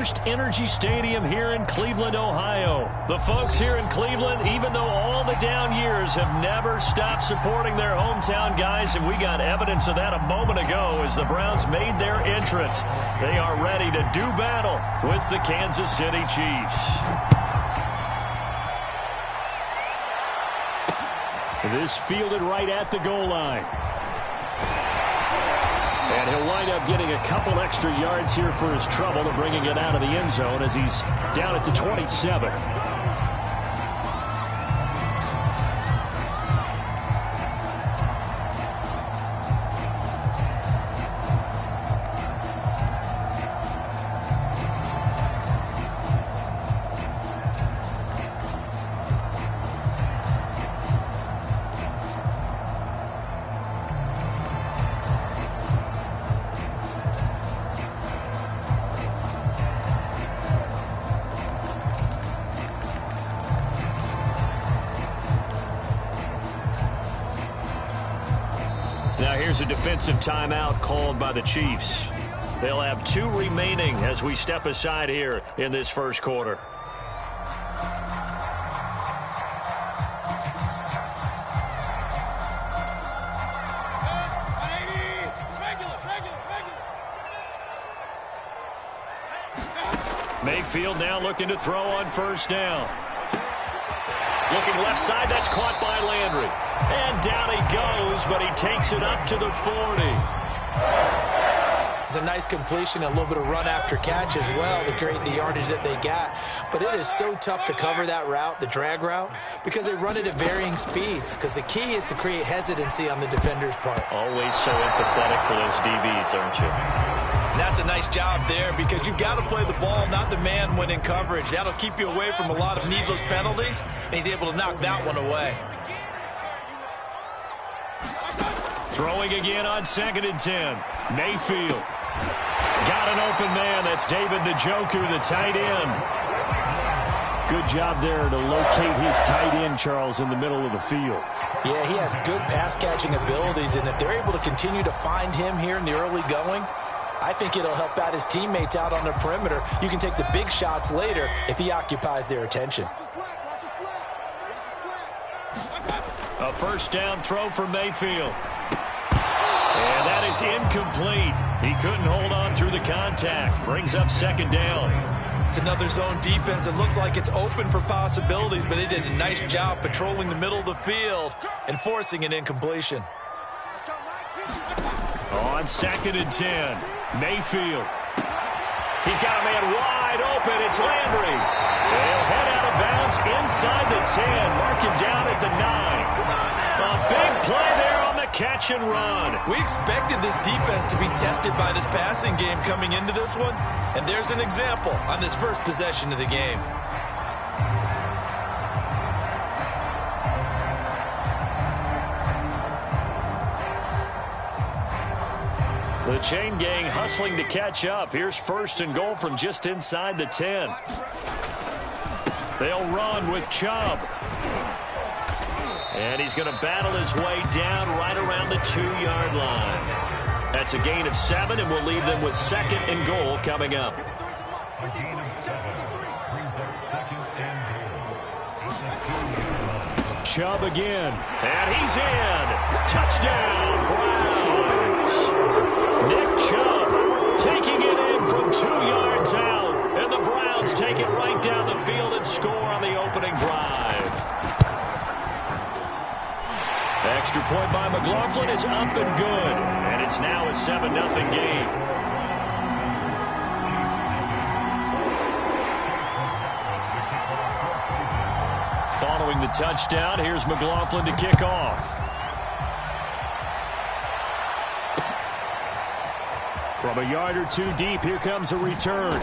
Energy Stadium here in Cleveland, Ohio. The folks here in Cleveland, even though all the down years, have never stopped supporting their hometown guys, and we got evidence of that a moment ago as the Browns made their entrance. They are ready to do battle with the Kansas City Chiefs. This fielded right at the goal line. And he'll wind up getting a couple extra yards here for his trouble to bringing it out of the end zone as he's down at the 27. Now here's a defensive timeout called by the Chiefs. They'll have 2 remaining as we step aside here in this first quarter. Mayfield now looking to throw on first down. Looking left side, that's caught by Landry. And down he goes, but he takes it up to the 40. It's a nice completion, a little bit of run after catch as well to create the yardage that they got. But it is so tough to cover that route, the drag route, because they run it at varying speeds. Because the key is to create hesitancy on the defender's part. Always so empathetic for those DBs, aren't you? And that's a nice job there because you've got to play the ball, not the man when in coverage. That'll keep you away from a lot of needless penalties, and he's able to knock that one away. Throwing again on 2nd and 10. Mayfield. Got an open man. That's David Njoku, the tight end. Good job there to locate his tight end, Charles, in the middle of the field. Yeah, he has good pass-catching abilities, and if they're able to continue to find him here in the early going, I think it'll help out his teammates out on the perimeter. You can take the big shots later if he occupies their attention. A first down throw for Mayfield. And that is incomplete. He couldn't hold on through the contact. Brings up 2nd down. It's another zone defense. It looks like it's open for possibilities, but they did a nice job patrolling the middle of the field and forcing an incompletion. On 2nd and 10, Mayfield. He's got a man wide open. It's Landry. They'll head out of bounds inside the 10. Mark him down at the 9. A big play there on the catch and run. We expected this defense to be tested by this passing game coming into this one, and there's an example on this first possession of the game. The chain gang hustling to catch up. Here's 1st and goal from just inside the 10. They'll run with Chubb. And he's going to battle his way down right around the 2-yard line. That's a gain of 7, and we'll leave them with 2nd and goal coming up. A gain of 7 brings up 2nd and goal. Chubb again. And he's in. Touchdown, Browns. Nick Chubb taking it in from 2 yards out. And the Browns take it right down the field and score on the opening drive. Extra point by McLaughlin is up and good. And it's now a 7-0 game. Following the touchdown, here's McLaughlin to kick off. From a yard or 2 deep, here comes a return.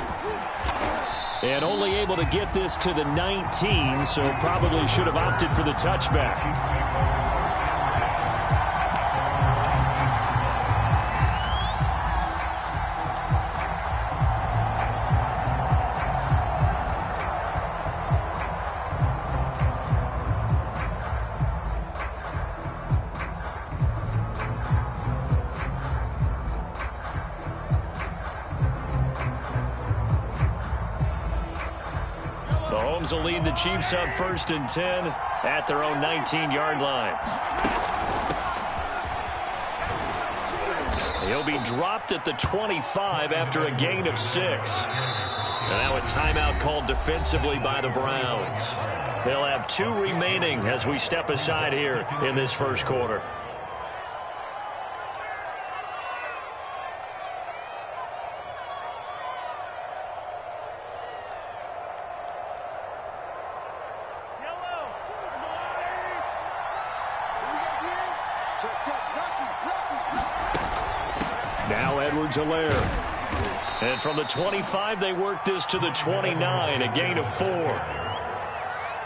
And only able to get this to the 19, so probably should have opted for the touchback. Mahomes will lead the Chiefs up 1st and 10 at their own 19-yard line. He'll be dropped at the 25 after a gain of 6. And now a timeout called defensively by the Browns. They'll have 2 remaining as we step aside here in this first quarter. Now Edwards-Helaire. And from the 25, they work this to the 29, a gain of 4.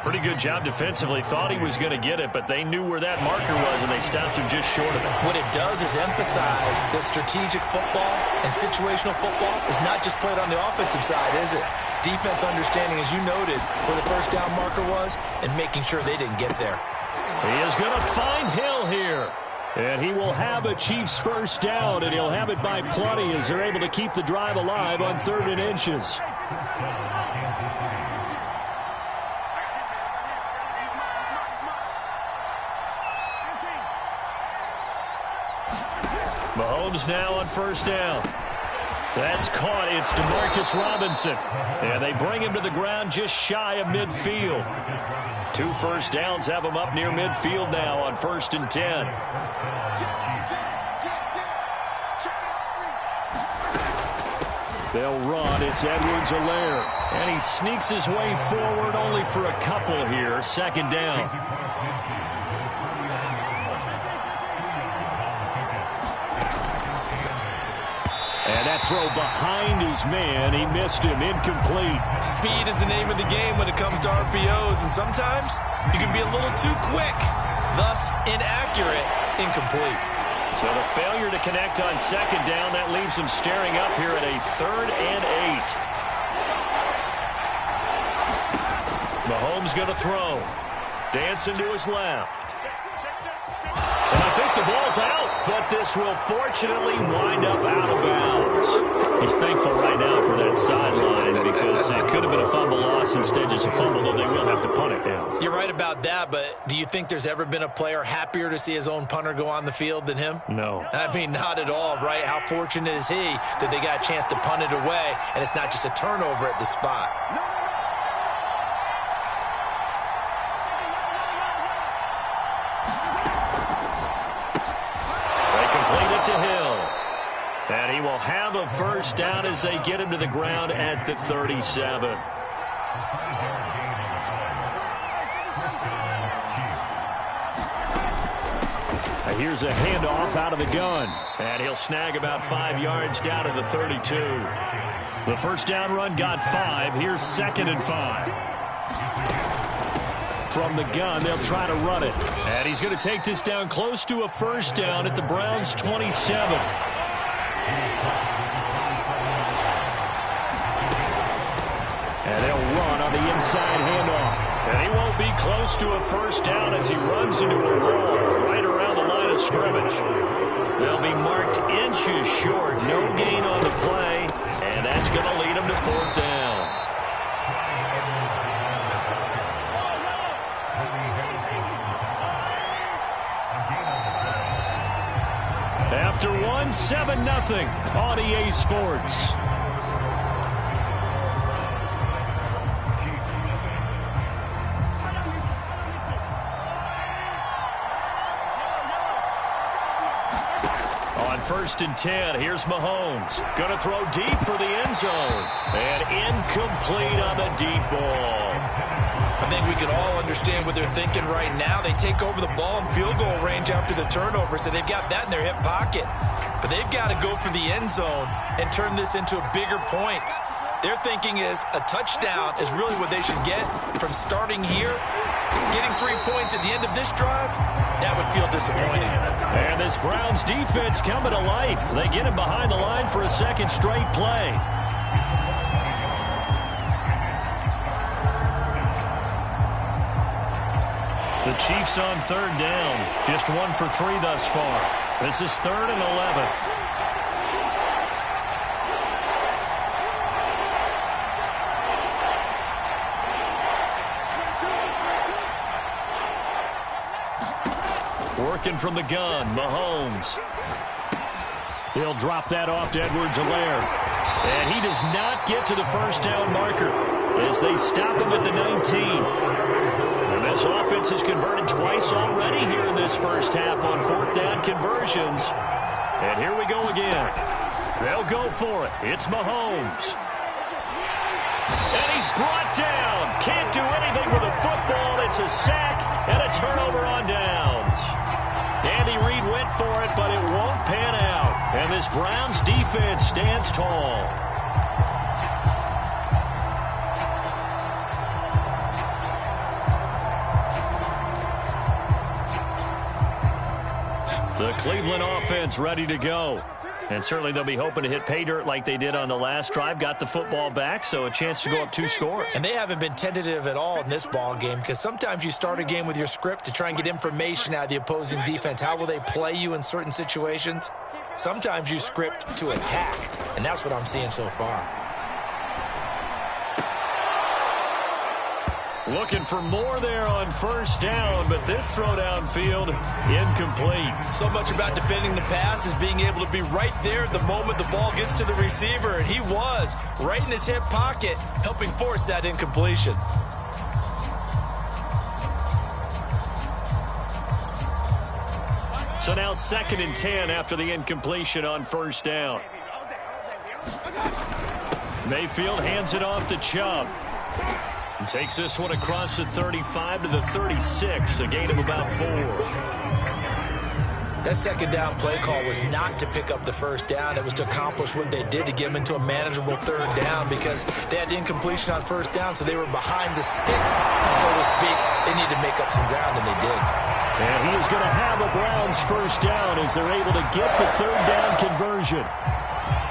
Pretty good job defensively. Thought he was going to get it, but they knew where that marker was, and they stopped him just short of it. What it does is emphasize that strategic football and situational football is not just played on the offensive side, is it? Defense understanding, as you noted, where the first down marker was and making sure they didn't get there. He is going to find Hill here. And he will have a Chiefs first down, and he'll have it by plenty as they're able to keep the drive alive on 3rd and inches. Mahomes now on 1st down. That's caught. It's Demarcus Robinson. And they bring him to the ground just shy of midfield. 2 first downs have him up near midfield now on 1st and 10. They'll run. It's Edwards-Helaire. And he sneaks his way forward only for a couple here. 2nd down. And that throw behind his man, he missed him, incomplete. Speed is the name of the game when it comes to RPOs, and sometimes you can be a little too quick, thus inaccurate, incomplete. So the failure to connect on 2nd down, that leaves him staring up here at a 3rd and 8. Mahomes going to throw. Dancing to his left. And I think the ball's out, but this will fortunately wind up out of bounds. He's thankful right now for that sideline because it could have been a fumble loss, instead just a fumble, though they will have to punt it now. You're right about that, but do you think there's ever been a player happier to see his own punter go on the field than him? No. I mean, not at all, right? How fortunate is he that they got a chance to punt it away, and it's not just a turnover at the spot. To Hill. And he will have a first down as they get him to the ground at the 37. Now here's a handoff out of the gun. And he'll snag about 5 yards down to the 32. The first down run got 5. Here's 2nd and 5. From the gun, they'll try to run it. And he's going to take this down close to a first down at the Browns' 27. And they'll run on the inside handoff. And he won't be close to a first down as he runs into a wall right around the line of scrimmage. They'll be marked inches short. No gain on the play. And that's going to lead him to 4th down. After 7-0 on EA Sports. On 1st and 10, here's Mahomes. Going to throw deep for the end zone. And incomplete on the deep ball. I think we can all understand what they're thinking right now. They take over the ball in field goal range after the turnover, so they've got that in their hip pocket. But they've got to go for the end zone and turn this into a bigger point. Their thinking is a touchdown is really what they should get from starting here. Getting 3 points at the end of this drive, that would feel disappointing. And this Browns defense coming to life. They get him behind the line for a 2nd straight play. The Chiefs on 3rd down. Just 1 for 3 thus far. This is 3rd and 11. Working from the gun, Mahomes. He'll drop that off to Edwards-Helaire. And he does not get to the first down marker as they stop him at the 19. And this offense has converted twice already here in this first half on fourth down conversions. And here we go again. They'll go for it. It's Mahomes. And he's brought down. Can't do anything with a football. It's a sack and a turnover on downs. Andy Reid went for it, but it won't pan out. And this Browns defense stands tall. The Cleveland offense ready to go. And certainly they'll be hoping to hit pay dirt like they did on the last drive. Got the football back, so a chance to go up 2 scores. And they haven't been tentative at all in this ball game, because sometimes you start a game with your script to try and get information out of the opposing defense. How will they play you in certain situations? Sometimes you script to attack, and that's what I'm seeing so far. Looking for more there on first down, but this throw downfield incomplete. So much about defending the pass is being able to be right there at the moment the ball gets to the receiver, and he was right in his hip pocket, helping force that incompletion. So now 2nd and 10 after the incompletion on first down. Mayfield hands it off to Chubb. And takes this one across the 35 to the 36, a gain of about 4. That second down play call was not to pick up the first down. It was to accomplish what they did, to get them into a manageable 3rd down, because they had incompletion on first down, so they were behind the sticks, so to speak. They needed to make up some ground, and they did. And he is going to have a Browns first down as they're able to get the 3rd down conversion.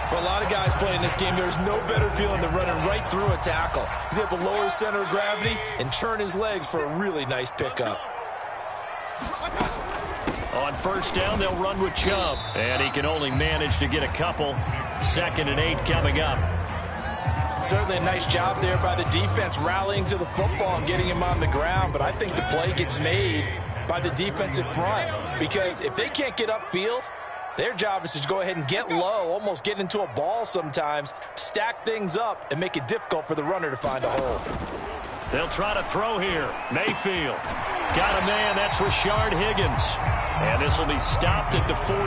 For a lot of guys playing this game, there's no better feeling than running right through a tackle. He's able to lower his center of gravity and churn his legs for a really nice pickup. On first down, they'll run with Chubb. And he can only manage to get a couple. 2nd and 8 coming up. Certainly a nice job there by the defense, rallying to the football and getting him on the ground. But I think the play gets made by the defensive front, because if they can't get upfield, their job is to go ahead and get low, almost get into a ball sometimes, stack things up, and make it difficult for the runner to find a hole. They'll try to throw here. Mayfield. Got a man. That's Rashard Higgins. And this will be stopped at the 44.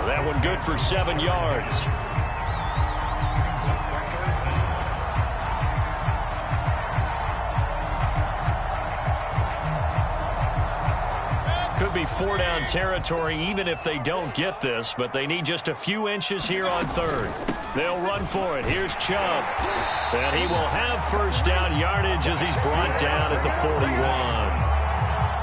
That one good for 7 yards. Could be 4-down territory even if they don't get this, but they need just a few inches here on 3rd. They'll run for it. Here's Chubb. And he will have first down yardage as he's brought down at the 41.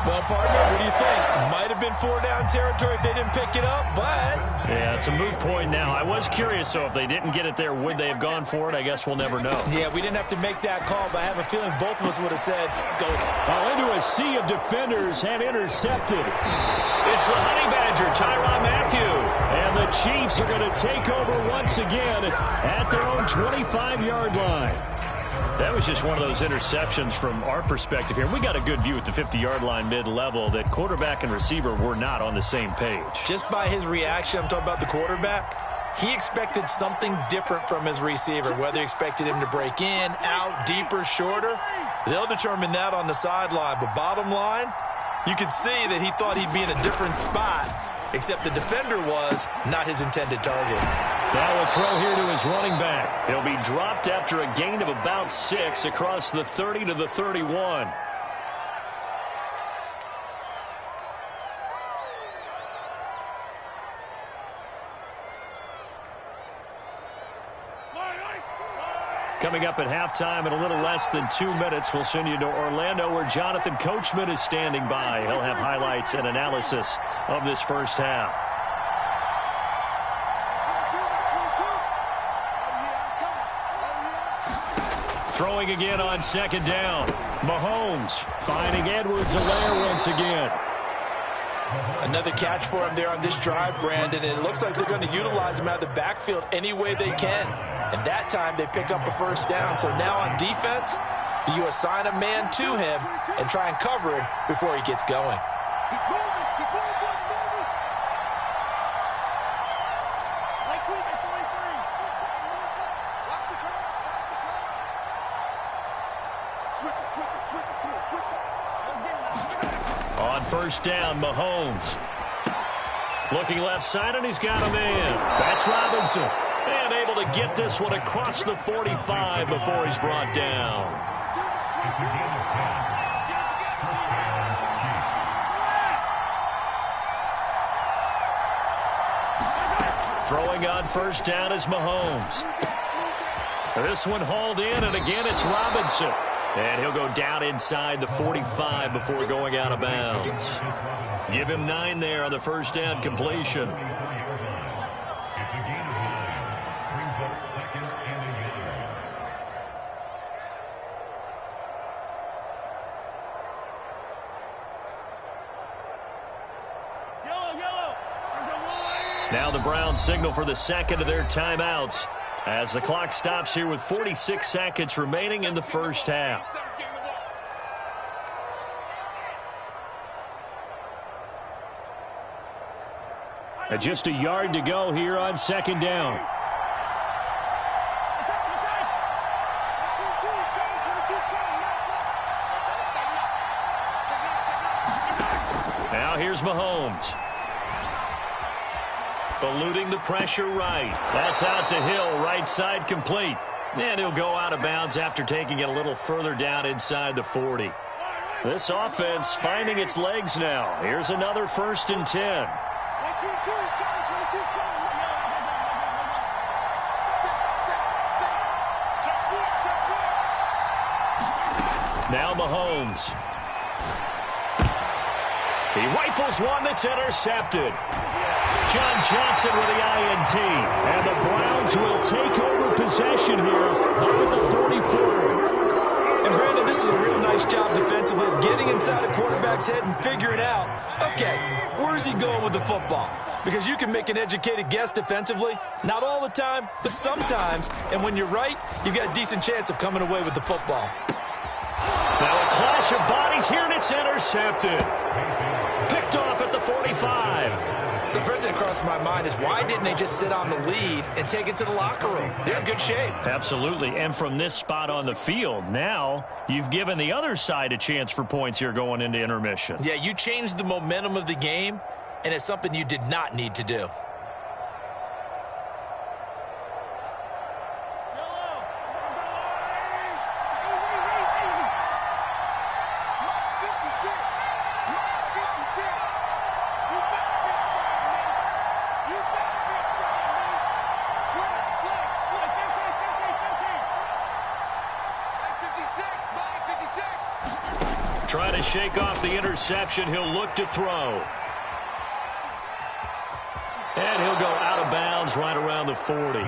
Well, partner, what do you think? Might have been 4-down territory if they didn't pick it up, but... Yeah, it's a moot point now. I was curious, so if they didn't get it there, would they have gone for it? I guess we'll never know. Yeah, we didn't have to make that call, but I have a feeling both of us would have said, go. Into a sea of defenders and intercepted. It's the Honey Badger, Tyrann Mathieu. And the Chiefs are going to take over once again at their own 25-yard line. That was just one of those interceptions from our perspective here. We got a good view at the 50-yard line mid-level that quarterback and receiver were not on the same page. Just by his reaction, I'm talking about the quarterback, he expected something different from his receiver, whether he expected him to break in, out, deeper, shorter. They'll determine that on the sideline. But bottom line, you could see that he thought he'd be in a different spot, except the defender was not his intended target. Now a throw here to his running back. He'll be dropped after a gain of about 6 across the 30 to the 31. Coming up at halftime in a little less than 2 minutes, we'll send you to Orlando where Jonathan Coachman is standing by. He'll have highlights and analysis of this first half. Throwing again on second down. Mahomes finding Edwards-Helaire once again. Another catch for him there on this drive, Brandon, and it looks like they're going to utilize him out of the backfield any way they can. And that time they pick up a first down. So now on defense, do you assign a man to him and try and cover him before he gets going? On first down, Mahomes. Looking left side, and he's got a man. That's Robinson. And able to get this one across the 45 before he's brought down. Throwing on first down is Mahomes. This one hauled in, and again it's Robinson. And he'll go down inside the 45 before going out of bounds. Give him 9 there on the first down completion. It's a gain of 9. Brings up second and 11. Now the Browns signal for the second of their timeouts as the clock stops here with 46 seconds remaining in the first half. Just a yard to go here on second down. Now here's Mahomes. Eluding the pressure right. That's out to Hill, right side complete. And he'll go out of bounds after taking it a little further down inside the 40. This offense finding its legs now. Here's another first and 10. Now Mahomes. He rifles one that's intercepted. John Johnson with the INT. And the Browns will take over possession here up at the 44. And Brandon, this is a real nice job defensively of getting inside a quarterback's head and figuring out, okay, where's he going with the football? Because you can make an educated guess defensively, not all the time, but sometimes. And when you're right, you've got a decent chance of coming away with the football. Now a clash of bodies here, and it's intercepted. Picked off at the 45. So the first thing that crossed my mind is why didn't they just sit on the lead and take it to the locker room? They're in good shape. Absolutely. And from this spot on the field, now you've given the other side a chance for points here going into intermission. Yeah, you changed the momentum of the game, and it's something you did not need to do. Trying to shake off the interception. He'll look to throw. And he'll go out of bounds right around the 40.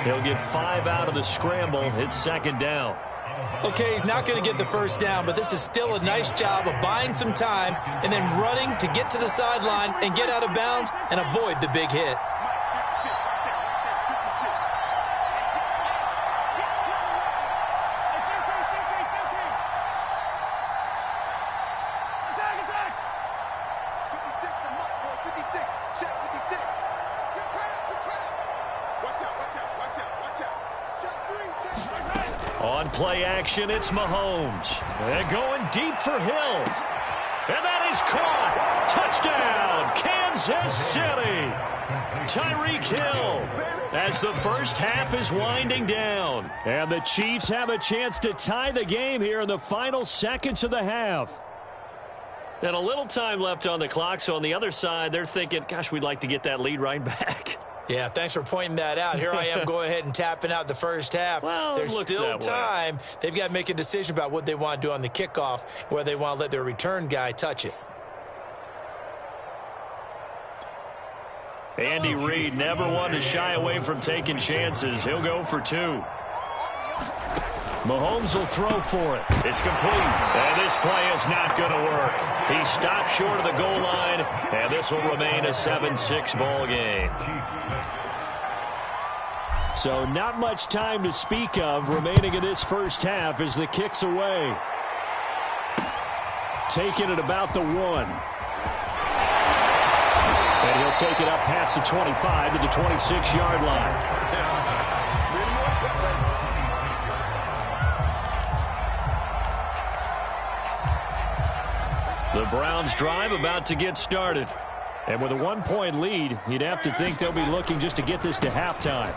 He'll get 5 out of the scramble. It's second down. Okay, he's not going to get the first down, but this is still a nice job of buying some time and then running to get to the sideline and get out of bounds and avoid the big hit. On play action, it's Mahomes. They're going deep for Hill. And that is caught. Touchdown, Kansas City. Tyreek Hill as the first half is winding down. And the Chiefs have a chance to tie the game here in the final seconds of the half. And a little time left on the clock, so on the other side, they're thinking, gosh, we'd like to get that lead right back. Yeah, thanks for pointing that out. Here I am going ahead and tapping out the first half. Well, there's still time. They've got to make a decision about what they want to do on the kickoff, whether they want to let their return guy touch it. Andy Reid never one to shy away from taking chances. He'll go for 2. Mahomes will throw for it. It's complete. And this play is not going to work. He stopped short of the goal line, and this will remain a 7-6 ball game. So not much time to speak of remaining in this first half as the kick's away. Taking it about the 1. And he'll take it up past the 25 to the 26-yard line. The Browns drive about to get started. And with a 1-point lead, you'd have to think they'll be looking just to get this to halftime.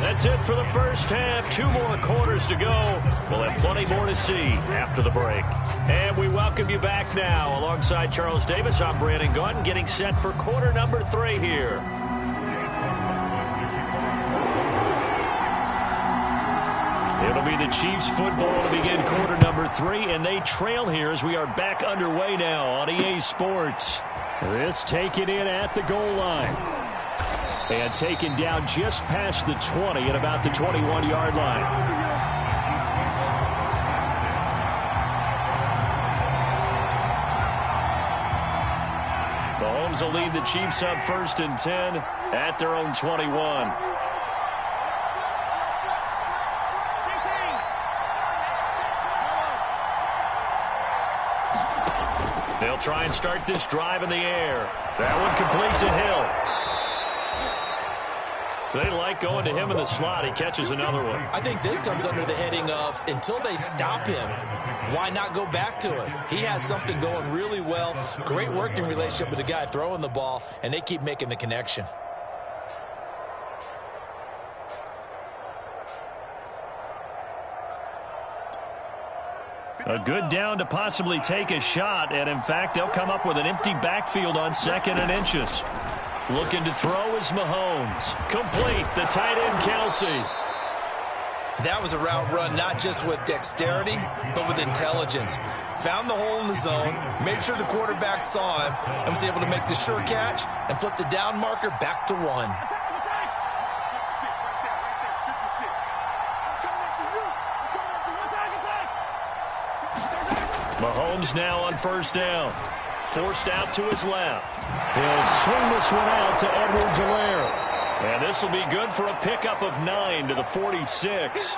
That's it for the first half. 2 more quarters to go. We'll have plenty more to see after the break. And we welcome you back now. Alongside Charles Davis, I'm Brandon Gunn, getting set for quarter number 3 here. It'll be the Chiefs football to begin quarter number 3, and they trail here as we are back underway now on EA Sports. This taken in at the goal line. And taken down just past the 20 at about the 21-yard line. Mahomes will lead the Chiefs up 1st and 10 at their own 21. They'll try and start this drive in the air. That one complete to Hill. They like going to him in the slot. He catches another one. I think this comes under the heading of until they stop him, why not go back to it? He has something going really well. Great working relationship with the guy throwing the ball, and they keep making the connection. A good down to possibly take a shot, and in fact, they'll come up with an empty backfield on 2nd and inches. Looking to throw is Mahomes. Complete, the tight end, Kelsey. That was a route run not just with dexterity, but with intelligence. Found the hole in the zone, made sure the quarterback saw him, and was able to make the sure catch and flip the down marker back to 1. Mahomes now on 1st down. Forced out to his left. He'll swing this one out to Edwards-Helaire. And this will be good for a pickup of 9 to the 46.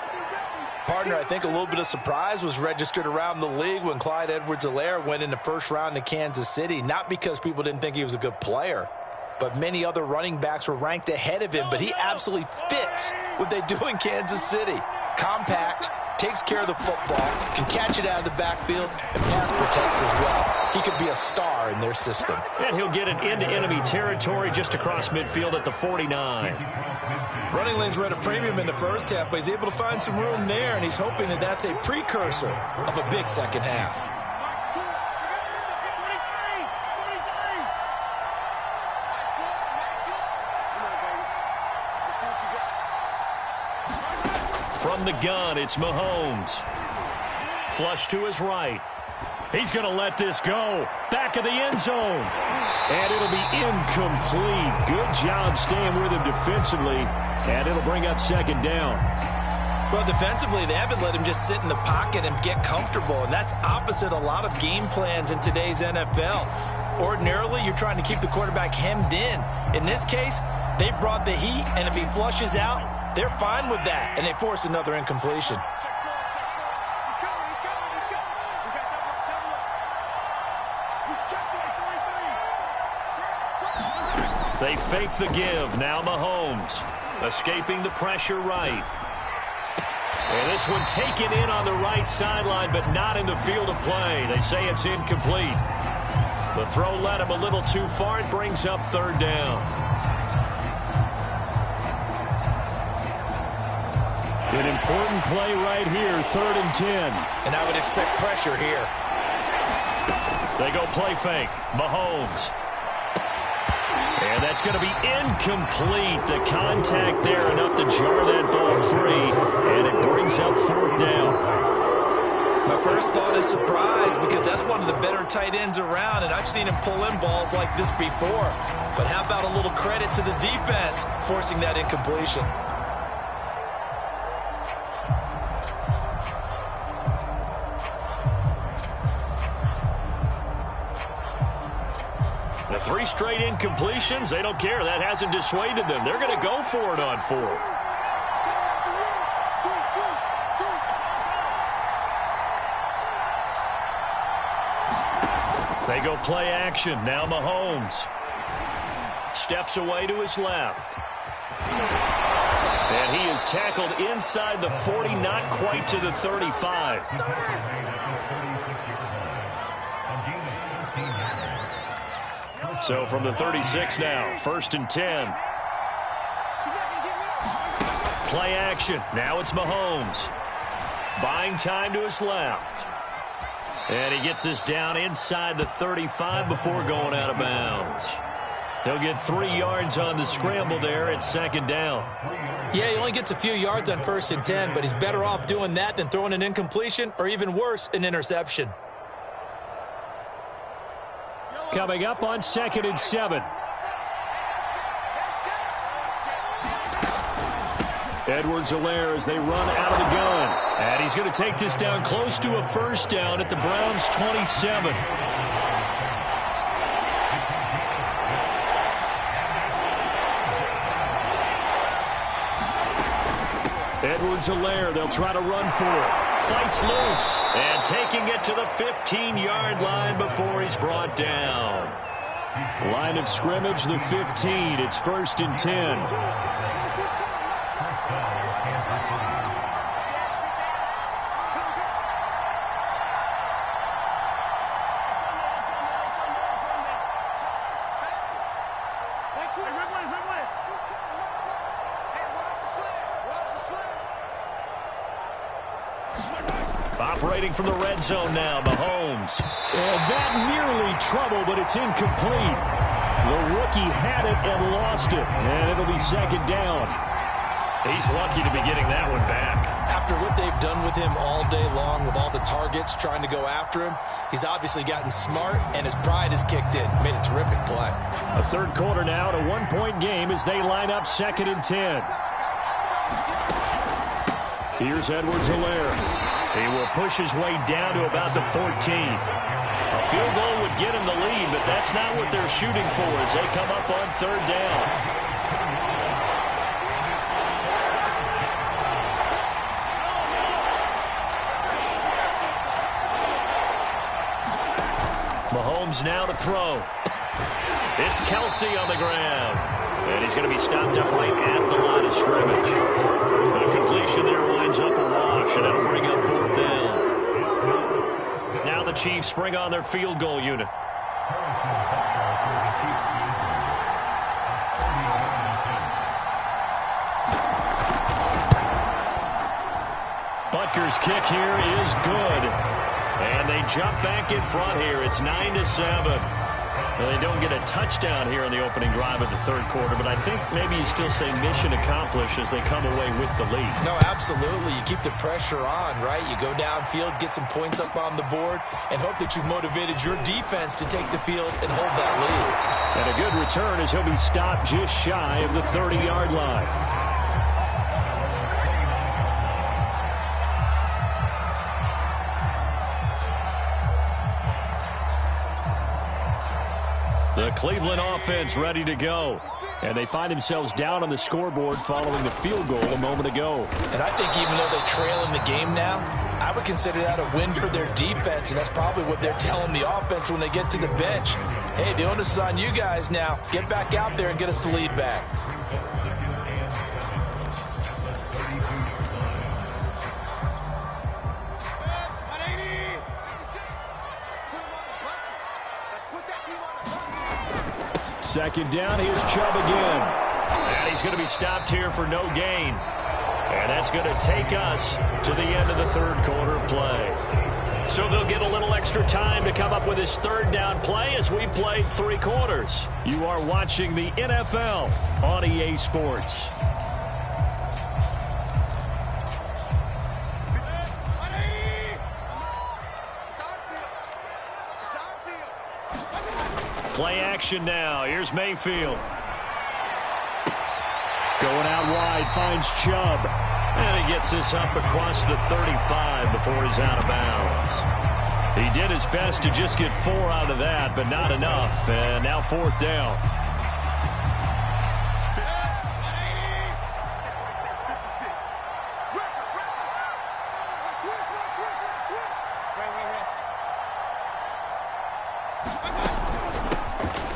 Partner, I think a little bit of surprise was registered around the league when Clyde Edwards-Helaire went in the 1st round to Kansas City. Not because people didn't think he was a good player, but many other running backs were ranked ahead of him. But he absolutely fits what they do in Kansas City. Compact, takes care of the football, can catch it out of the backfield, and pass protects as well. He could be a star in their system. And he'll get it into enemy territory just across midfield at the 49. Running lanes were at a premium in the first half, but he's able to find some room there, and he's hoping that that's a precursor of a big second half. From the gun, it's Mahomes. Flush to his right. He's going to let this go. Back of the end zone. And it'll be incomplete. Good job staying with him defensively. And it'll bring up 2nd down. Well, defensively, they haven't let him just sit in the pocket and get comfortable. And that's opposite a lot of game plans in today's NFL. Ordinarily, you're trying to keep the quarterback hemmed in. In this case, they brought the heat, and if he flushes out, they're fine with that, and they force another incompletion. They fake the give. Now Mahomes escaping the pressure right. And this one taken in on the right sideline, but not in the field of play. They say it's incomplete. The throw led him a little too far. It brings up 3rd down. An important play right here, 3rd and 10. And I would expect pressure here. They go play fake. Mahomes. And that's going to be incomplete. The contact there enough to jar that ball free. And it brings up 4th down. My first thought is surprise because that's one of the better tight ends around, and I've seen him pull in balls like this before. But how about a little credit to the defense forcing that incompletion? The 3 straight incompletions, they don't care. That hasn't dissuaded them. They're going to go for it on 4th. They go play action. Now Mahomes. steps away to his left. And he is tackled inside the 40, not quite to the 35. So from the 36 now, 1st and 10. Play action. Now it's Mahomes. Buying time to his left. And he gets this down inside the 35 before going out of bounds. He'll get 3 yards on the scramble there at 2nd down. Yeah, he only gets a few yards on 1st and 10, but he's better off doing that than throwing an incompletion or even worse, an interception. Coming up on 2nd and 7. Edwards-Helaire as they run out of the gun. And he's going to take this down close to a 1st down at the Browns' 27. Edwards-Helaire, they'll try to run for it. Fights loose. And taking it to the 15-yard line before he's brought down. Line of scrimmage, the 15. It's 1st and 10. Operating from the red zone now, Mahomes. And that nearly trouble, but it's incomplete. The rookie had it and lost it, and it'll be 2nd down. He's lucky to be getting that one back. After what they've done with him all day long with all the targets trying to go after him, he's obviously gotten smart, and his pride has kicked in. Made a terrific play. A 3rd quarter now, a 1-point game as they line up 2nd and 10. Here's Edwards-Helaire. He will push his way down to about the 14. A field goal would get him the lead, but that's not what they're shooting for as they come up on 3rd down. Mahomes now to throw. It's Kelsey on the ground. And he's going to be stopped up right at the line of scrimmage. The completion there winds up a wash, and it'll bring up 4th down. Now the Chiefs bring on their field goal unit. Butker's kick here is good. And they jump back in front here. It's 9-7. Well, they don't get a touchdown here in the opening drive of the 3rd quarter, but I think maybe you still say mission accomplished as they come away with the lead. No, absolutely. You keep the pressure on, right? You go downfield, get some points up on the board, and hope that you've motivated your defense to take the field and hold that lead. And a good return as he'll be stopped just shy of the 30-yard line. The Cleveland offense ready to go. And they find themselves down on the scoreboard following the field goal a moment ago. And I think even though they trail in the game now, I would consider that a win for their defense, and that's probably what they're telling the offense when they get to the bench. Hey, the onus is on you guys now. Get back out there and get us the lead back. Second down, here's Chubb again. And he's going to be stopped here for no gain. And that's going to take us to the end of the 3rd quarter play. So they'll get a little extra time to come up with his 3rd down play as we played 3 quarters. You are watching the NFL on EA Sports. Play action now. Here's Mayfield. Going out wide, finds Chubb. And he gets this up across the 35 before he's out of bounds. He did his best to just get 4 out of that, but not enough. And now 4th down.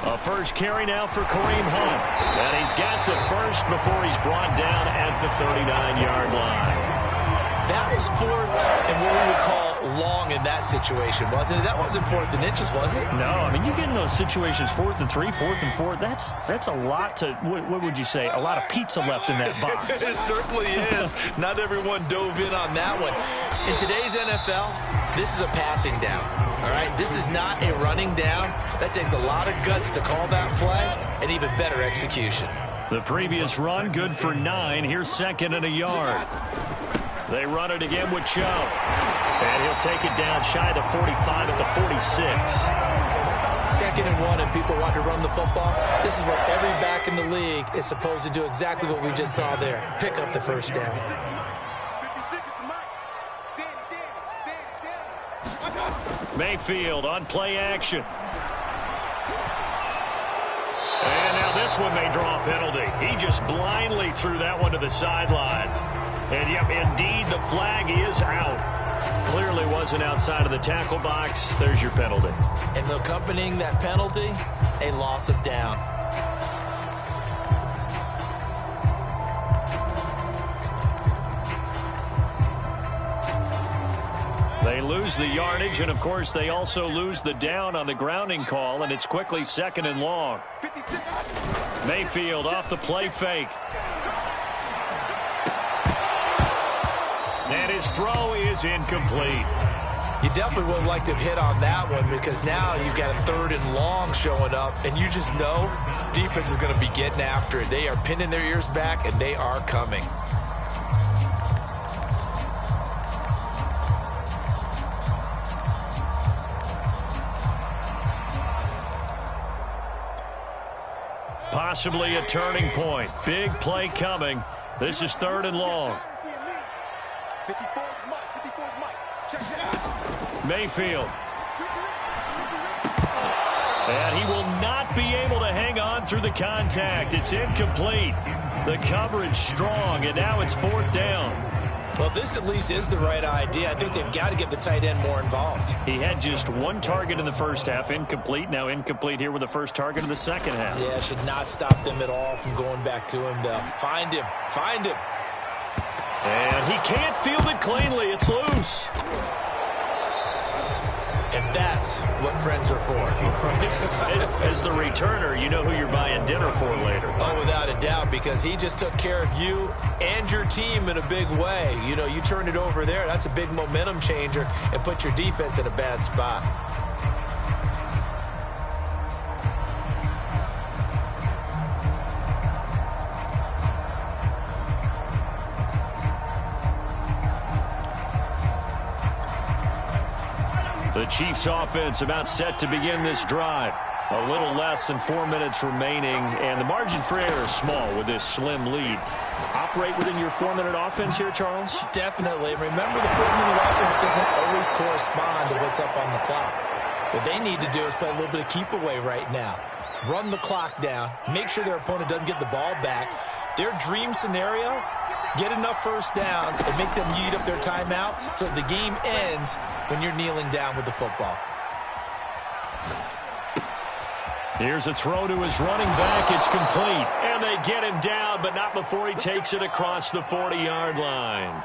A first carry now for Kareem Hunt. And he's got the first before he's brought down at the 39-yard line. That was fourth and what we would call long in that situation, wasn't it? That wasn't fourth and inches, was it? No, I mean, you get in those situations, 4th and 3, 4th and 4. That's a lot to, what would you say, a lot of pizza left in that box. It certainly is. Not everyone dove in on that one. In today's NFL, this is a passing down. All right, this is not a running down. That takes a lot of guts to call that play and even better execution. The previous run, good for 9. Here's 2nd and a yard. They run it again with Chubb. And he'll take it down shy of the 45 at the 46. 2nd and 1, and people want to run the football. This is what every back in the league is supposed to do, exactly what we just saw there. Pick up the first down. Mayfield on play action. And now this one may draw a penalty. He just blindly threw that one to the sideline. And, yep, indeed, the flag is out. Clearly wasn't outside of the tackle box. There's your penalty. And accompanying that penalty, a loss of down. They lose the yardage, and, of course, they also lose the down on the grounding call, and it's quickly 2nd and long. Mayfield off the play fake. And his throw is incomplete. You definitely would like to have hit on that one because now you've got a 3rd and long showing up, and you just know defense is going to be getting after it. They are pinning their ears back, and they are coming. Possibly a turning point. Big play coming. This is 3rd and long. Mayfield. And he will not be able to hang on through the contact. It's incomplete. The coverage strong, and now it's 4th down. Well, this at least is the right idea. I think they've got to get the tight end more involved. He had just 1 target in the first half, incomplete. Now incomplete here with the first target in the second half. Yeah, should not stop them at all from going back to him, though. Find him. Find him. And he can't field it cleanly. It's loose. And that's what friends are for. As the returner, you know who you're buying dinner for later. Oh, without a doubt, because he just took care of you and your team in a big way. You know, you turned it over there. That's a big momentum changer and put your defense in a bad spot. The Chiefs offense about set to begin this drive. A little less than 4 minutes remaining, and the margin for error is small with this slim lead. Operate within your 4-minute offense here, Charles? Definitely. Remember, the 4-minute offense doesn't always correspond to what's up on the clock. What they need to do is play a little bit of keep away right now. Run the clock down. Make sure their opponent doesn't get the ball back. Their dream scenario, get enough first downs and make them eat up their timeouts so the game ends when you're kneeling down with the football. Here's a throw to his running back. It's complete. And they get him down, but not before he takes it across the 40-yard line.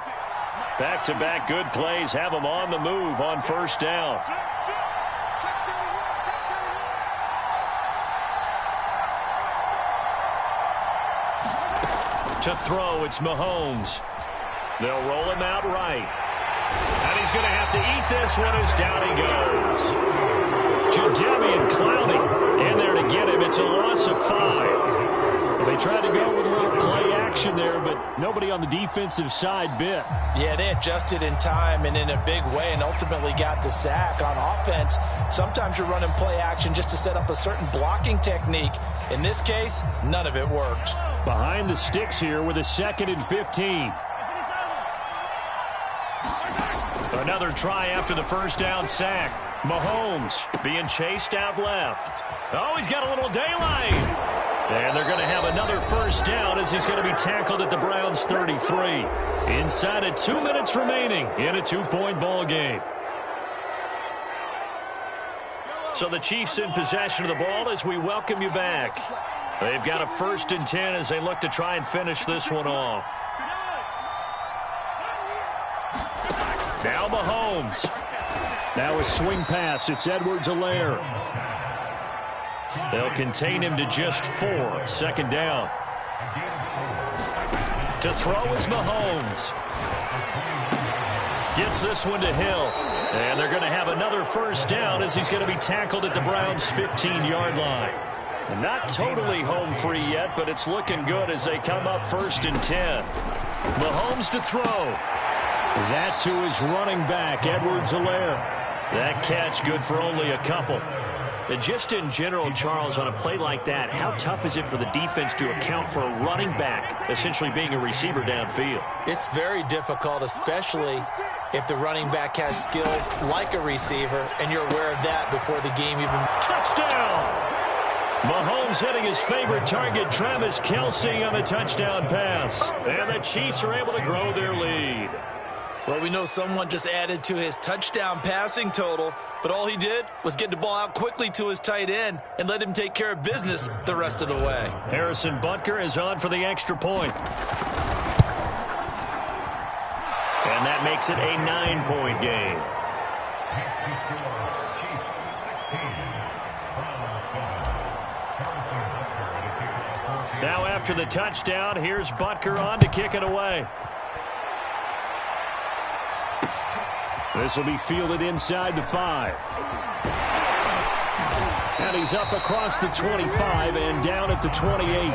Back-to-back good plays have him on the move on first down. To throw, it's Mahomes. They'll roll him out right. And he's going to have to eat this one as down he goes. Jadeveon Clowney in there to get him. It's a loss of 5. They tried to go with a little play action there, but nobody on the defensive side bit. Yeah, they adjusted in time and in a big way and ultimately got the sack. On offense, sometimes you're running play action just to set up a certain blocking technique. In this case, none of it worked. Behind the sticks here with a 2nd and 15. Another try after the first down sack. Mahomes being chased out left. Oh, he's got a little daylight. And they're going to have another first down as he's going to be tackled at the Browns' 33. Inside of 2 minutes remaining in a 2-point ball game. So the Chiefs in possession of the ball as we welcome you back. They've got a 1st and 10 as they look to try and finish this one off. Now Mahomes. Now a swing pass. It's Edwards-Helaire. They'll contain him to just 4. 2nd down. To throw is Mahomes. Gets this one to Hill. And they're going to have another 1st down as he's going to be tackled at the Browns' 15-yard line. Not totally home free yet, but it's looking good as they come up 1st and 10. Mahomes to throw. That to his running back, Edwards-Helaire. That catch good for only a couple. And just in general, Charles, on a play like that, how tough is it for the defense to account for a running back essentially being a receiver downfield? It's very difficult, especially if the running back has skills like a receiver, and you're aware of that before the game even. Touchdown! Mahomes hitting his favorite target, Travis Kelce, on the touchdown pass. And the Chiefs are able to grow their lead. Well, we know someone just added to his touchdown passing total, but all he did was get the ball out quickly to his tight end and let him take care of business the rest of the way. Harrison Butker is on for the extra point. And that makes it a 9-point game. Now after the touchdown, here's Butker on to kick it away. This will be fielded inside the 5. And he's up across the 25 and down at the 28.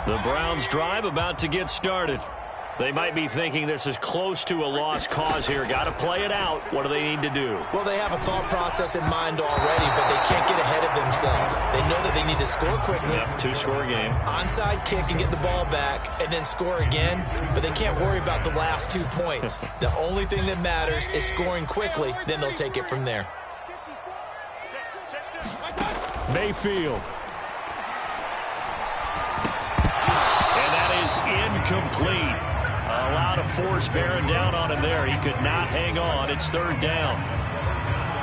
The Browns drive about to get started. They might be thinking this is close to a lost cause here. Got to play it out. What do they need to do? Well, they have a thought process in mind already, but they can't get ahead of themselves. They know that they need to score quickly. Yep, 2-score game. Onside kick and get the ball back and then score again, but they can't worry about the last 2 points. The only thing that matters is scoring quickly, then they'll take it from there. Mayfield. And that is incomplete. A lot of force bearing down on him there. He could not hang on. It's 3rd down.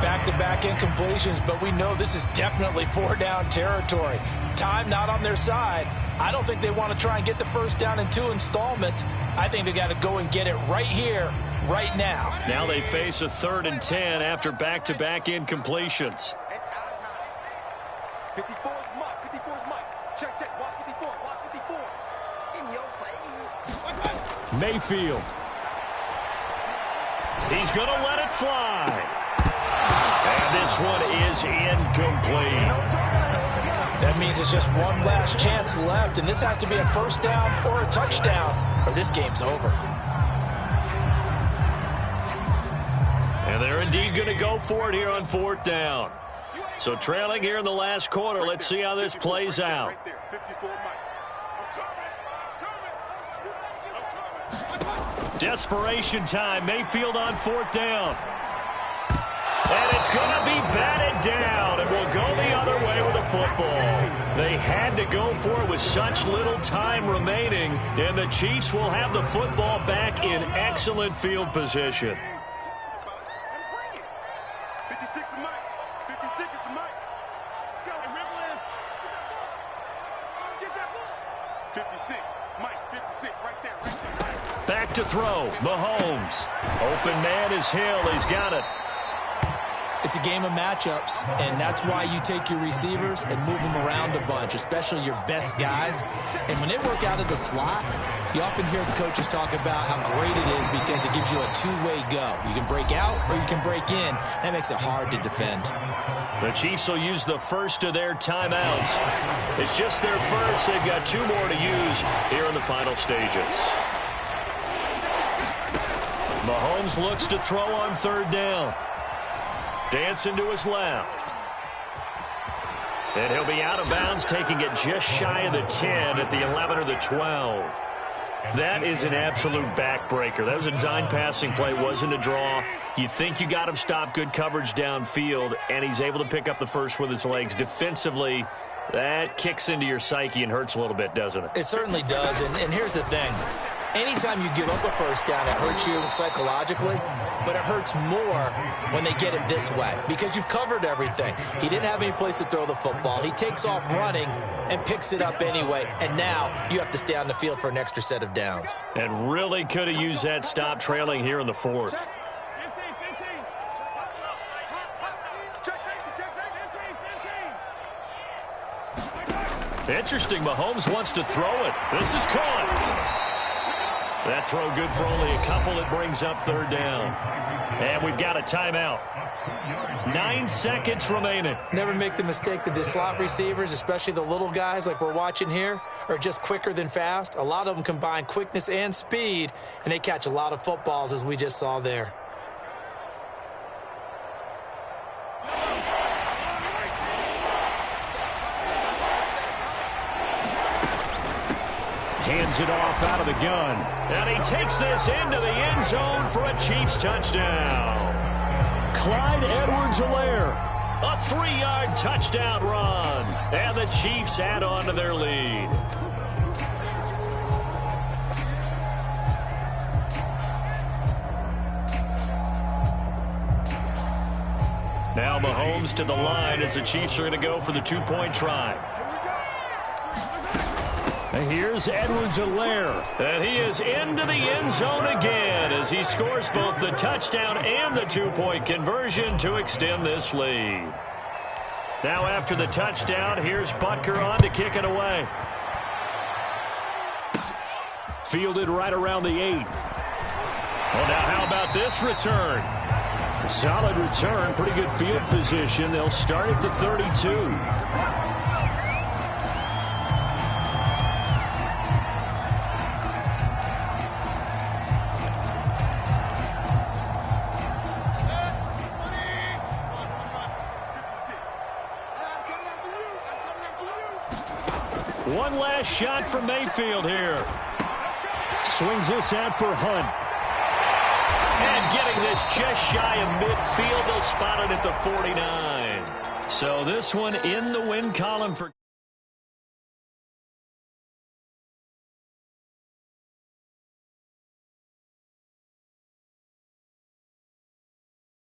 Back-to-back incompletions, but we know this is definitely 4-down territory. Time not on their side. I don't think they want to try and get the 1st down in 2 installments. I think they got to go and get it right here, right now. Now they face a 3rd and 10 after back-to-back incompletions. 54's Mike. 54's Mike. Check, check. Watch 54. Watch 54. In your face. Mayfield. He's going to let it fly. And this one is incomplete. That means it's just one last chance left, and this has to be a 1st down or a touchdown, or this game's over. And they're indeed going to go for it here on 4th down. So trailing here in the last quarter, let's see how this plays out. Desperation time. Mayfield on 4th down. And it's going to be batted down, and we'll go the other way with the football. They had to go for it with such little time remaining, and the Chiefs will have the football back in excellent field position. 56 is Mike. 56 is Mike. Let's go. Get that ball. 56. Mike, 56 right there. Back to throw. Mahomes. Open man is Hill. He's got it. It's a game of matchups, and that's why you take your receivers and move them around a bunch, especially your best guys. And when they work out of the slot, you often hear the coaches talk about how great it is because it gives you a two-way go. You can break out or you can break in. That makes it hard to defend. The Chiefs will use the first of their timeouts. It's just their first. They've got 2 more to use here in the final stages. Mahomes looks to throw on 3rd down. Dancing to his left. And he'll be out of bounds, taking it just shy of the 10 at the 11 or the 12. That is an absolute backbreaker. That was a design passing play, wasn't a draw. You think you got him stopped, good coverage downfield, and he's able to pick up the first with his legs. Defensively, That kicks into your psyche and hurts a little bit, doesn't it? It certainly does, and here's the thing. Anytime you give up a first down, it hurts you psychologically, but it hurts more when they get it this way because you've covered everything. He didn't have any place to throw the football. He takes off running and picks it up anyway, and now you have to stay on the field for an extra set of downs. And really could have used that stop trailing here in the fourth. Interesting, Mahomes wants to throw it. This is caught. That throw good for only a couple. It brings up third down. And we've got a timeout. 9 seconds remaining. Never make the mistake that the slot receivers, especially the little guys like we're watching here, are just quicker than fast. A lot of them combine quickness and speed, and they catch a lot of footballs, as we just saw there. Hands it off out of the gun. And he takes this into the end zone for a Chiefs touchdown. Clyde Edwards-Helaire. A 3-yard touchdown run. And the Chiefs add on to their lead. Now Mahomes to the line as the Chiefs are going to go for the 2-point try. And here's Edwards-Helaire. And he is into the end zone again as he scores both the touchdown and the 2-point conversion to extend this lead. Now after the touchdown, here's Butker on to kick it away. Fielded right around the 8. Well, now how about this return? Solid return, pretty good field position. They'll start at the 32. One last shot from Mayfield here. Swings this out for Hunt. And getting this just shy of midfield, they'll spot it at the 49. So this one in the win column for